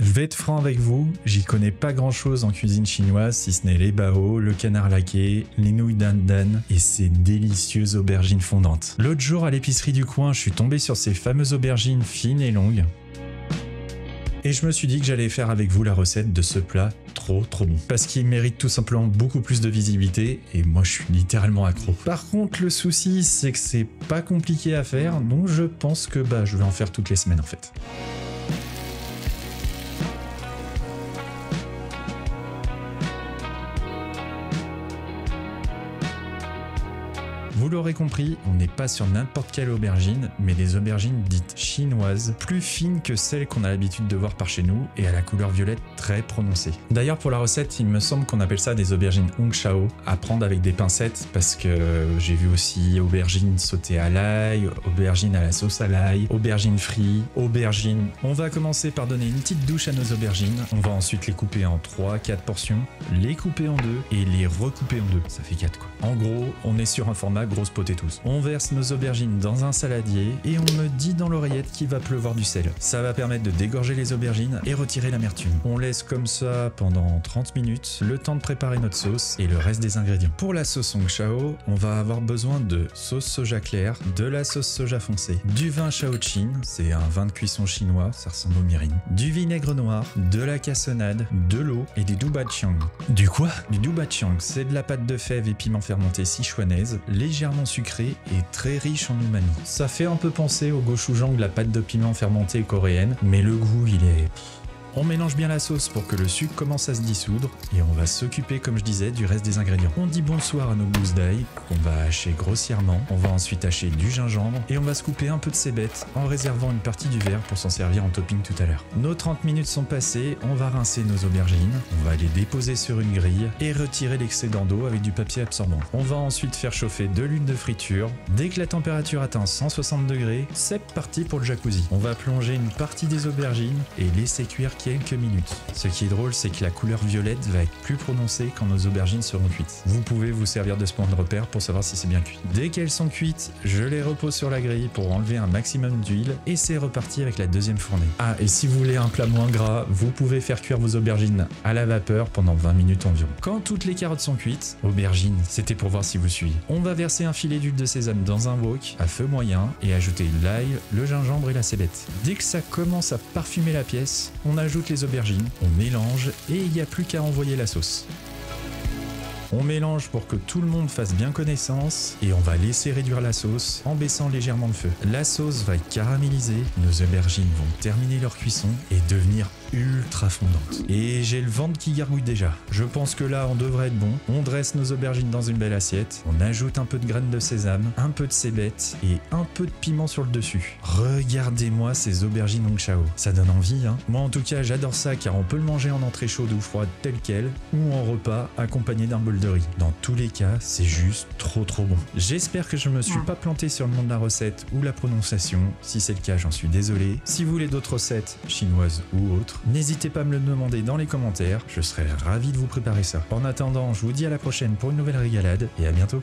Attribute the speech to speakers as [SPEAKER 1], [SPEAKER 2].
[SPEAKER 1] Je vais être franc avec vous, j'y connais pas grand chose en cuisine chinoise si ce n'est les bao, le canard laqué, les nouilles dan et ces délicieuses aubergines fondantes. L'autre jour à l'épicerie du coin, je suis tombé sur ces fameuses aubergines fines et longues. Et je me suis dit que j'allais faire avec vous la recette de ce plat trop bon. Parce qu'il mérite tout simplement beaucoup plus de visibilité et moi je suis littéralement accro. Par contre le souci c'est que c'est pas compliqué à faire donc je pense que je vais en faire toutes les semaines en fait. Vous l'aurez compris, on n'est pas sur n'importe quelle aubergine, mais des aubergines dites chinoises, plus fines que celles qu'on a l'habitude de voir par chez nous et à la couleur violette très prononcée. D'ailleurs pour la recette, il me semble qu'on appelle ça des aubergines hong shao, à prendre avec des pincettes parce que j'ai vu aussi aubergines sautées à l'ail, aubergines à la sauce à l'ail, aubergines frites, aubergines. On va commencer par donner une petite douche à nos aubergines, on va ensuite les couper en 3-4 portions, les couper en 2 et les recouper en 2, ça fait 4 quoi. En gros, on est sur un format grosse potatoes. On verse nos aubergines dans un saladier et on me dit dans l'oreillette qu'il va pleuvoir du sel. Ça va permettre de dégorger les aubergines et retirer l'amertume. On laisse comme ça pendant 30 minutes, le temps de préparer notre sauce et le reste des ingrédients. Pour la sauce hong shao, on va avoir besoin de sauce soja claire, de la sauce soja foncée, du vin shaoqing, c'est un vin de cuisson chinois, ça ressemble au mirin, du vinaigre noir, de la cassonade, de l'eau et du doubachiang. Du quoi? Du doubachiang, c'est de la pâte de fèves et piment fermenté sichuanaise, légèrement sucré et très riche en umami. Ça fait un peu penser au gochujang, la pâte de piment fermentée coréenne, mais le goût il est... On mélange bien la sauce pour que le sucre commence à se dissoudre et on va s'occuper, comme je disais, du reste des ingrédients. On dit bonsoir à nos gousses d'ail qu'on va hacher grossièrement. On va ensuite hacher du gingembre et on va se couper un peu de cébette en réservant une partie du verre pour s'en servir en topping tout à l'heure. Nos 30 minutes sont passées, on va rincer nos aubergines, on va les déposer sur une grille et retirer l'excédent d'eau avec du papier absorbant. On va ensuite faire chauffer de l'huile de friture. Dès que la température atteint 160 degrés, c'est parti pour le jacuzzi. On va plonger une partie des aubergines et laisser cuire quelques minutes. Ce qui est drôle, c'est que la couleur violette va être plus prononcée quand nos aubergines seront cuites. Vous pouvez vous servir de ce point de repère pour savoir si c'est bien cuit. Dès qu'elles sont cuites, je les repose sur la grille pour enlever un maximum d'huile et c'est reparti avec la deuxième fournée. Ah, et si vous voulez un plat moins gras, vous pouvez faire cuire vos aubergines à la vapeur pendant 20 minutes environ. Quand toutes les carottes sont cuites, aubergines, c'était pour voir si vous suivez. On va verser un filet d'huile de sésame dans un wok à feu moyen et ajouter l'ail, le gingembre et la cébette. Dès que ça commence à parfumer la pièce, on ajoute les aubergines, on mélange et il n'y a plus qu'à envoyer la sauce. On mélange pour que tout le monde fasse bien connaissance et on va laisser réduire la sauce en baissant légèrement le feu. La sauce va caraméliser, nos aubergines vont terminer leur cuisson et devenir ultra fondante. Et j'ai le ventre qui gargouille déjà. Je pense que là on devrait être bon. On dresse nos aubergines dans une belle assiette, on ajoute un peu de graines de sésame, un peu de cébette et un peu de piment sur le dessus. Regardez-moi ces aubergines hong shao. Ça donne envie hein. Moi en tout cas j'adore ça car on peut le manger en entrée chaude ou froide tel quel ou en repas accompagné d'un bol de riz. Dans tous les cas, c'est juste trop bon. J'espère que je me suis pas planté sur le nom de la recette ou la prononciation. Si c'est le cas, j'en suis désolé. Si vous voulez d'autres recettes, chinoises ou autres, n'hésitez pas à me le demander dans les commentaires. Je serai ravi de vous préparer ça. En attendant, je vous dis à la prochaine pour une nouvelle régalade et à bientôt.